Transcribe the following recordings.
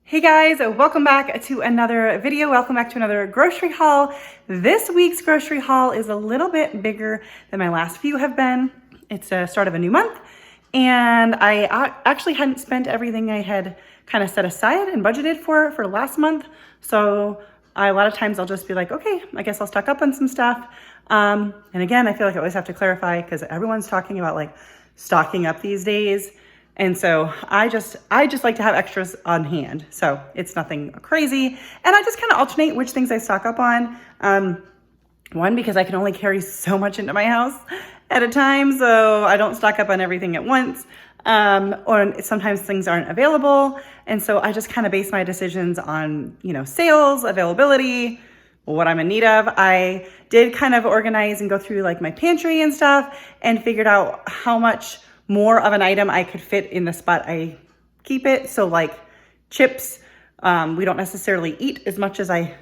Hey guys, welcome back to another video. Welcome back to another grocery haul. This week's grocery haul is a little bit bigger than my last few have been. It's the start of a new month, and I actually hadn't spent everything I had kind of set aside and budgeted for last month. So a lot of times I'll just be like, okay, I guess I'll stock up on some stuff. And again, I feel like I always have to clarify because everyone's talking about like stocking up these days. And so I just like to have extras on hand. So it's nothing crazy. And I just kind of alternate which things I stock up on. One, because I can only carry so much into my house at a time. So I don't stock up on everything at once. Or sometimes things aren't available. And so I just kind of base my decisions on, sales, availability, what I'm in need of. I did kind of organize and go through like my pantry and stuff and figured out how much more of an item I could fit in the spot I keep it. So like chips, we don't necessarily eat as much as I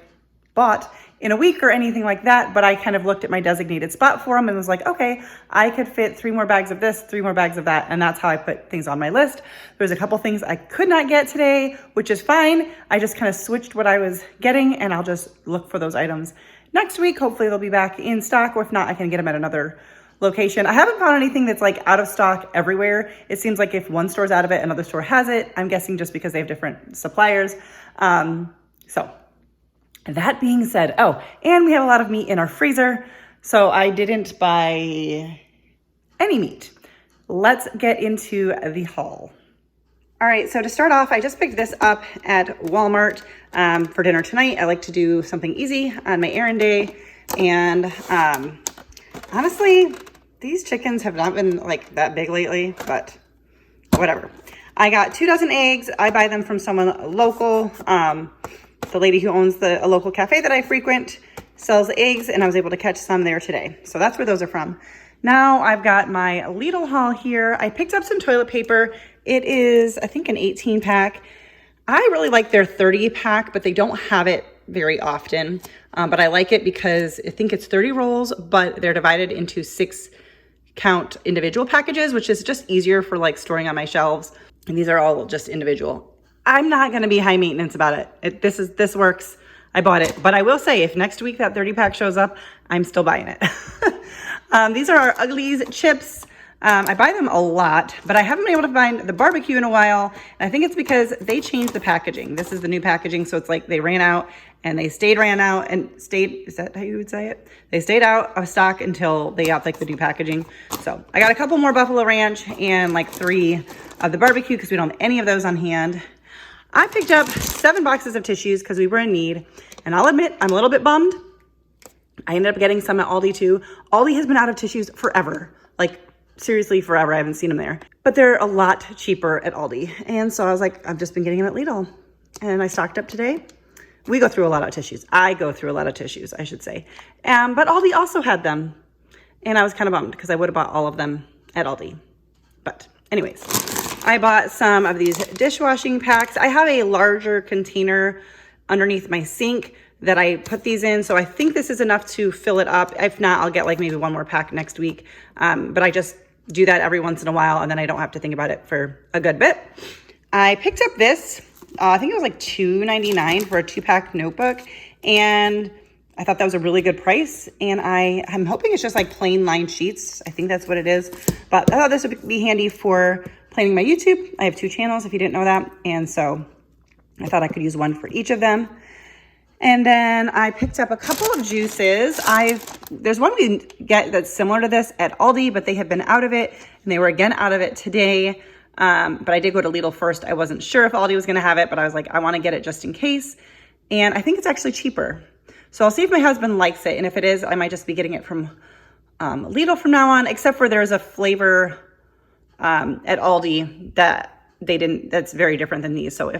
bought in a week or anything like that, but I kind of looked at my designated spot for them and was like, okay, I could fit 3 more bags of this, 3 more bags of that. And that's how I put things on my list. There's a couple things I could not get today, which is fine. I just kind of switched what I was getting and I'll just look for those items next week. Hopefully they'll be back in stock, or if not, I can get them at another location. I haven't found anything that's like out of stock everywhere. It seems like if one store's out of it, another store has it. I'm guessing just because they have different suppliers. So that being said, and we have a lot of meat in our freezer. So I didn't buy any meat. Let's get into the haul. All right, so to start off, I just picked this up at Walmart for dinner tonight. I like to do something easy on my errand day. And honestly, these chickens have not been like that big lately, but whatever. I got 2 dozen eggs. I buy them from someone local. The lady who owns a local cafe that I frequent sells eggs, and I was able to catch some there today. So that's where those are from. Now I've got my Lidl haul here. I picked up some toilet paper. It is, I think, an 18 pack. I really like their 30 pack, but they don't have it very often. But I like it because I think it's 30 rolls, but they're divided into 6 count individual packages, which is just easier for like storing on my shelves. And these are all just individual. I'm not going to be high maintenance about it. This works. I bought it, but I will say if next week that 30 pack shows up, I'm still buying it. These are our Uglies chips. I buy them a lot, but I haven't been able to find the barbecue in a while. And I think it's because they changed the packaging. This is the new packaging. So it's like they ran out and they ran out, is that how you would say it? They stayed out of stock until they got like the new packaging. So I got a couple more Buffalo Ranch and like 3 of the barbecue because we don't have any of those on hand. I picked up 7 boxes of tissues because we were in need. And I'll admit, I'm a little bit bummed. I ended up getting some at Aldi too. Aldi has been out of tissues forever. Like seriously forever. I haven't seen them there. But they're a lot cheaper at Aldi. And so I was like, I've just been getting them at Lidl. And I stocked up today. We go through a lot of tissues. I go through a lot of tissues, I should say. But Aldi also had them. And I was kind of bummed because I would have bought all of them at Aldi. But anyways, I bought some of these dishwashing packs. I have a larger container underneath my sink that I put these in. So I think this is enough to fill it up. If not, I'll get like maybe 1 more pack next week. But I just do that every once in a while and then I don't have to think about it for a good bit. I picked up this, I think it was like $2.99 for a 2-pack notebook. And I thought that was a really good price. And I'm hoping it's just like plain lined sheets. I think that's what it is. But I thought this would be handy for planning my YouTube. I have 2 channels if you didn't know that. And so I thought I could use one for each of them. And then I picked up a couple of juices. There's one we get that's similar to this at Aldi, but they have been out of it. And they were again out of it today. But I did go to Lidl first. I wasn't sure if Aldi was going to have it, but I was like, I want to get it just in case. And I think it's actually cheaper. So I'll see if my husband likes it. And if it is, I might just be getting it from Lidl from now on, except for there's a flavor at Aldi that that's very different than these. So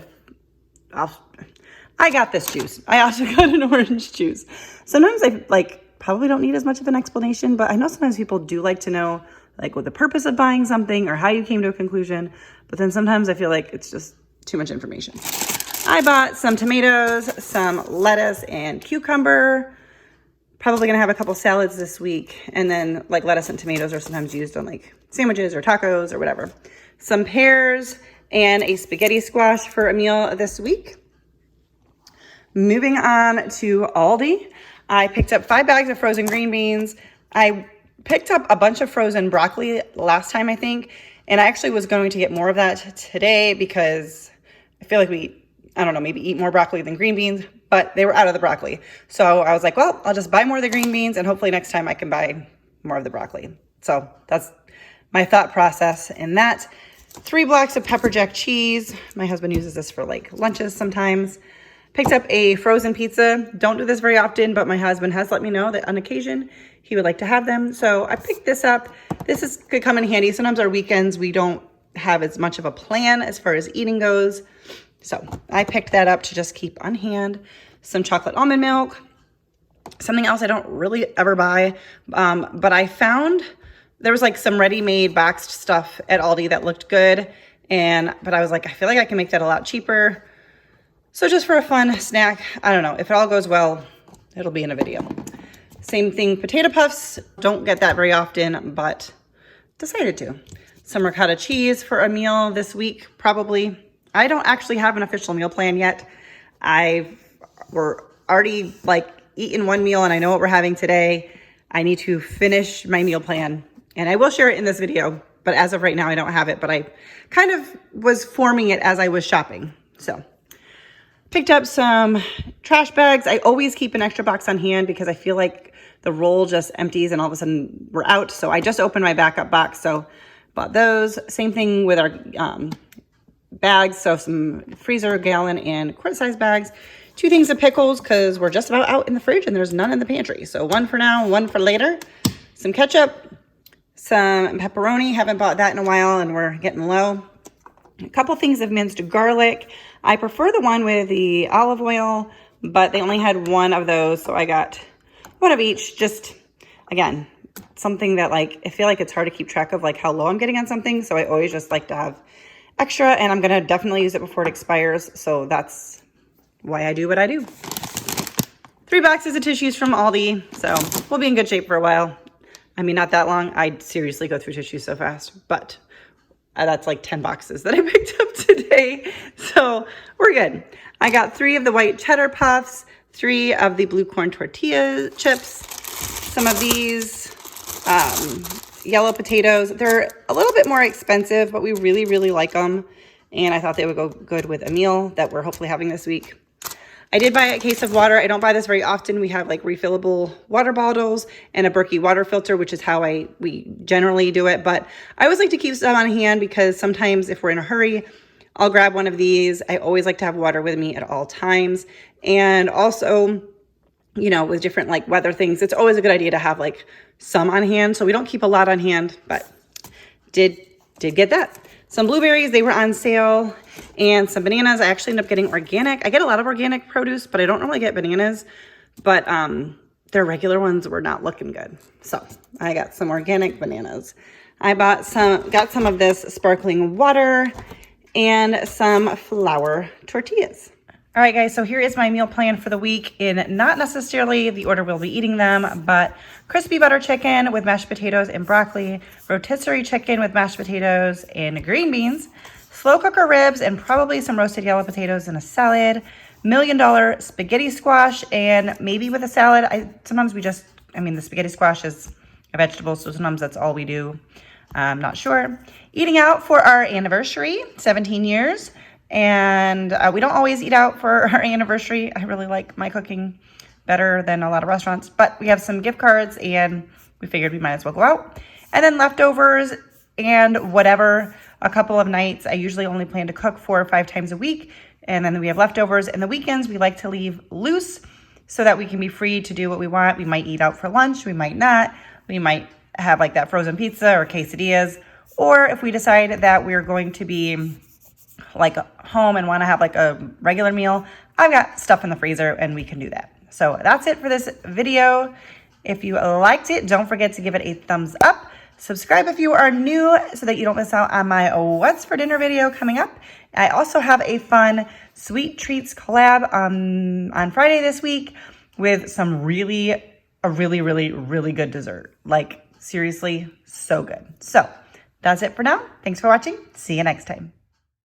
I got this juice. I also got an orange juice. Sometimes I probably don't need as much of an explanation, but I know sometimes people do like to know like what the purpose of buying something or how you came to a conclusion. But then sometimes I feel like it's just too much information. I bought some tomatoes, some lettuce and cucumber. Probably gonna have a couple salads this week. And then like lettuce and tomatoes are sometimes used on like sandwiches or tacos or whatever. Some pears and a spaghetti squash for a meal this week. Moving on to Aldi, I picked up 5 bags of frozen green beans. I picked up a bunch of frozen broccoli last time, I think, and I actually was going to get more of that today because I feel like I don't know, maybe eat more broccoli than green beans, but they were out of the broccoli. So I was like, well, I'll just buy more of the green beans and hopefully next time I can buy more of the broccoli. So that's my thought process in that. 3 blocks of pepper jack cheese. My husband uses this for like lunches sometimes. Picked up a frozen pizza. Don't do this very often, but my husband has let me know that on occasion he would like to have them. So I picked this up. Could come in handy. Sometimes our weekends we don't have as much of a plan as far as eating goes. So I picked that up to just keep on hand. Some chocolate almond milk. Something else I don't really ever buy, but I found there was like some ready-made boxed stuff at Aldi that looked good. But I was like, I feel like I can make that a lot cheaper. So just for a fun snack, I don't know. If it all goes well, it'll be in a video. Same thing, potato puffs. Don't get that very often, but decided to. Some ricotta cheese for a meal this week, probably. I don't actually have an official meal plan yet. We're already like eating one meal and I know what we're having today. I need to finish my meal plan and I will share it in this video, but as of right now, I don't have it, but I kind of was forming it as I was shopping. So picked up some trash bags. I always keep an extra box on hand because I feel like the roll just empties and all of a sudden we're out. So I just opened my backup box. So bought those. Same thing with our bags. So some freezer, gallon, and quart size bags. 2 things of pickles because we're just about out in the fridge and there's none in the pantry. So 1 for now, 1 for later. Some ketchup, some pepperoni. Haven't bought that in a while and we're getting low. A couple things of minced garlic. I prefer the one with the olive oil, but they only had 1 of those. So I got 1 of each. Just, again, something that like, I feel like it's hard to keep track of like how low I'm getting on something. So I always just like to have extra and I'm going to definitely use it before it expires. So that's why I do what I do. 3 boxes of tissues from Aldi. So we'll be in good shape for a while. I mean, not that long. I seriously go through tissues so fast, but that's like 10 boxes that I picked up today. So we're good. I got 3 of the white cheddar puffs, 3 of the blue corn tortilla chips, some of these yellow potatoes. They're a little bit more expensive, but we really, really like them. And I thought they would go good with a meal that we're hopefully having this week. I did buy a case of water. I don't buy this very often. We have like refillable water bottles and a Berkey water filter, which is how we generally do it. But I always like to keep some on hand because sometimes if we're in a hurry, I'll grab one of these. I always like to have water with me at all times. And also, you know, with different like weather things, it's always a good idea to have like some on hand. So we don't keep a lot on hand, but did get that. Some blueberries, they were on sale, and some bananas. I actually ended up getting organic. I get a lot of organic produce, but I don't normally get bananas. But their regular ones were not looking good. So I got some organic bananas. I got some of this sparkling water and some flour tortillas. All right, guys, so here is my meal plan for the week in not necessarily the order we'll be eating them, but crispy butter chicken with mashed potatoes and broccoli, rotisserie chicken with mashed potatoes and green beans, slow cooker ribs, and probably some roasted yellow potatoes in a salad, $1 million spaghetti squash, and maybe with a salad. The spaghetti squash is a vegetable, so sometimes that's all we do. I'm not sure. Eating out for our anniversary, 17 years. And we don't always eat out for our anniversary. I really like my cooking better than a lot of restaurants, but we have some gift cards and we figured we might as well go out. And then leftovers and whatever, a couple of nights. I usually only plan to cook 4 or 5 times a week. And then we have leftovers. And the weekends we like to leave loose so that we can be free to do what we want. We might eat out for lunch. We might not. We might have like that frozen pizza or quesadillas. Or if we decide that we're going to be like home and want to have like a regular meal, I've got stuff in the freezer and we can do that. So that's it for this video. If you liked it, don't forget to give it a thumbs up. Subscribe if you are new so that you don't miss out on my What's for Dinner video coming up. I also have a fun sweet treats collab on Friday this week with a really good dessert. Like seriously, so good. So that's it for now. Thanks for watching. See you next time.